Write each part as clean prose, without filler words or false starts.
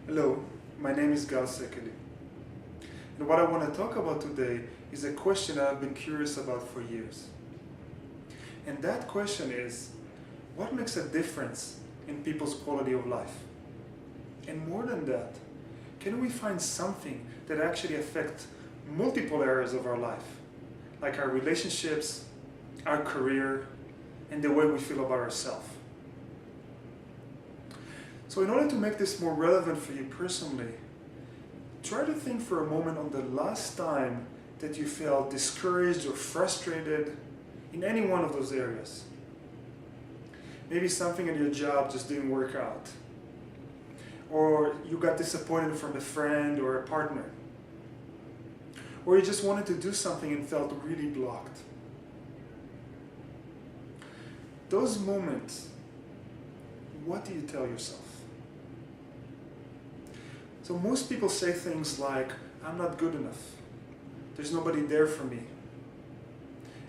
Hello, my name is Szekely, and what I want to talk about today is a question that I've been curious about for years. And that question is, what makes a difference in people's quality of life? And more than that, can we find something that actually affects multiple areas of our life, like our relationships, our career, and the way we feel about ourselves? So in order to make this more relevant for you personally, try to think for a moment on the last time that you felt discouraged or frustrated in any one of those areas. Maybe something in your job just didn't work out, or you got disappointed from a friend or a partner, or you just wanted to do something and felt really blocked. Those moments, what do you tell yourself? So most people say things like, I'm not good enough. There's nobody there for me.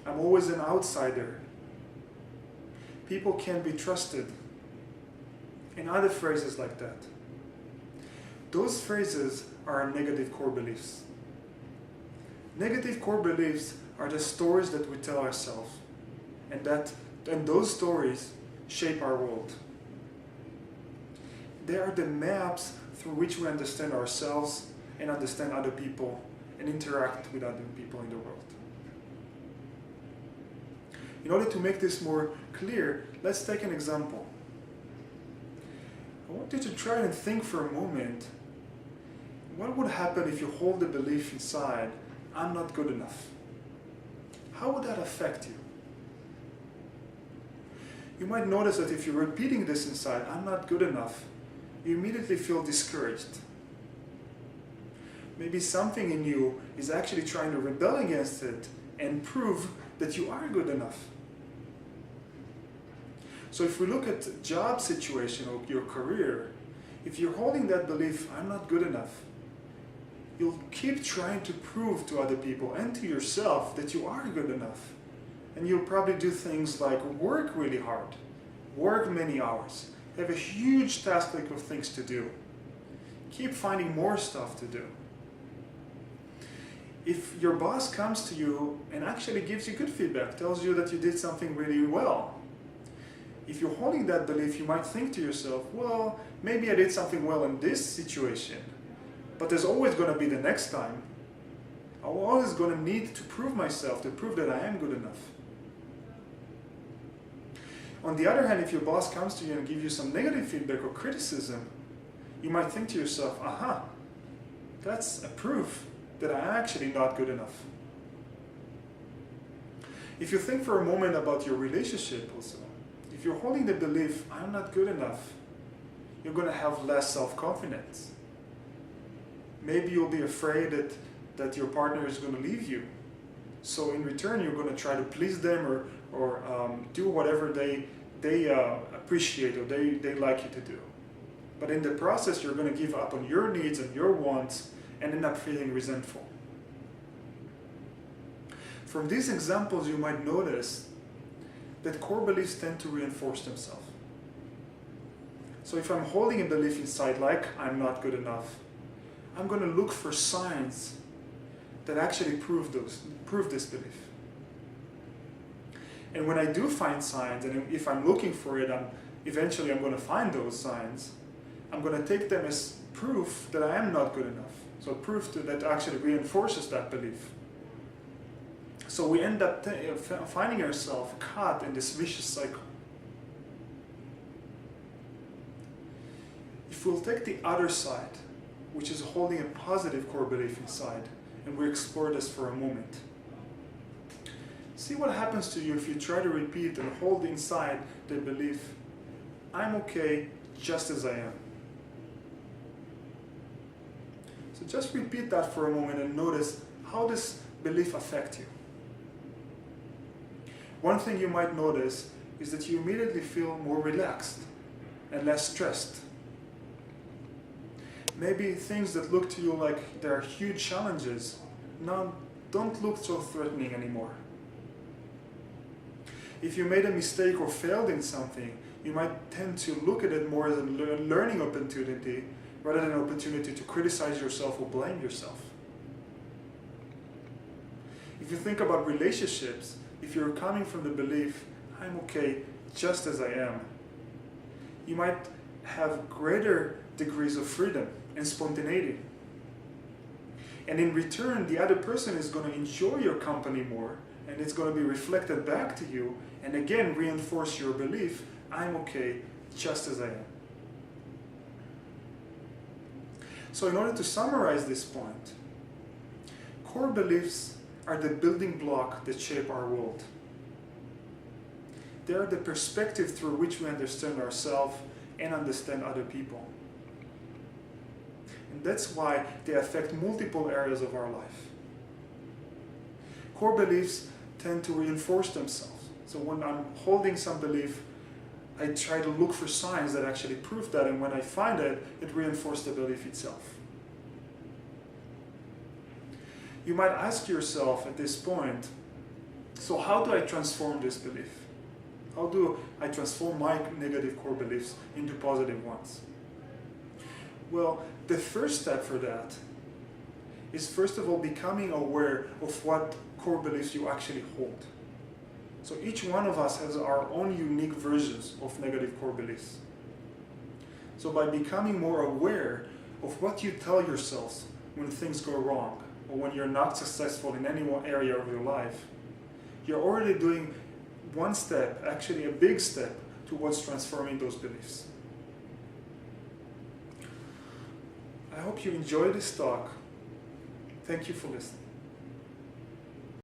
I'm always an outsider. People can't be trusted. And other phrases like that. Those phrases are our negative core beliefs. Negative core beliefs are the stories that we tell ourselves, and those stories shape our world. They are the maps through which we understand ourselves and understand other people and interact with other people in the world. In order to make this more clear, let's take an example. I want you to try and think for a moment, what would happen if you hold the belief inside, I'm not good enough? How would that affect you? You might notice that if you're repeating this inside, I'm not good enough, you immediately feel discouraged. Maybe something in you is actually trying to rebel against it and prove that you are good enough. So if we look at the job situation or your career, if you're holding that belief, I'm not good enough, you'll keep trying to prove to other people and to yourself that you are good enough. And you'll probably do things like work really hard, work many hours, have a huge task list of things to do. Keep finding more stuff to do. If your boss comes to you and actually gives you good feedback, tells you that you did something really well, if you're holding that belief, you might think to yourself, well, maybe I did something well in this situation, but there's always going to be the next time. I'm always going to need to prove myself, to prove that I am good enough. On the other hand, if your boss comes to you and gives you some negative feedback or criticism, you might think to yourself, aha, that's a proof that I'm actually not good enough. If you think for a moment about your relationship also, if you're holding the belief, I'm not good enough, you're going to have less self-confidence. Maybe you'll be afraid that your partner is going to leave you. So in return, you're going to try to please them or do whatever they appreciate or they like you to do. But in the process, you're going to give up on your needs and your wants and end up feeling resentful. From these examples, you might notice that core beliefs tend to reinforce themselves. So if I'm holding a belief inside like I'm not good enough, I'm going to look for signs that actually prove this belief. And when I do find signs, and if I'm looking for it, eventually I'm going to find those signs, I'm going to take them as proof that I am not good enough. So proof that actually reinforces that belief. So we end up finding ourselves caught in this vicious cycle. If we'll take the other side, which is holding a positive core belief inside, and we explore this for a moment. See what happens to you if you try to repeat and hold inside the belief, I'm okay just as I am. So just repeat that for a moment and notice how this belief affects you. One thing you might notice is that you immediately feel more relaxed and less stressed. Maybe things that look to you like they are huge challenges now don't look so threatening anymore. If you made a mistake or failed in something, you might tend to look at it more as a learning opportunity rather than an opportunity to criticize yourself or blame yourself. If you think about relationships, if you're coming from the belief, I'm okay just as I am, you might have greater degrees of freedom and spontaneity. And in return, the other person is going to enjoy your company more, and it's going to be reflected back to you, and again reinforce your belief, I'm okay just as I am. So in order to summarize this point, core beliefs are the building block that shape our world. They are the perspective through which we understand ourselves and understand other people. And that's why they affect multiple areas of our life. Core beliefs tend to reinforce themselves. So when I'm holding some belief, I try to look for signs that actually prove that, and when I find it, it reinforces the belief itself. You might ask yourself at this point, so how do I transform this belief? How do I transform my negative core beliefs into positive ones? Well, the first step for that is first of all becoming aware of what core beliefs you actually hold. So each one of us has our own unique versions of negative core beliefs. So by becoming more aware of what you tell yourselves when things go wrong, or when you're not successful in any one area of your life, you're already doing one step, actually a big step, towards transforming those beliefs. I hope you enjoyed this talk. Thank you for listening.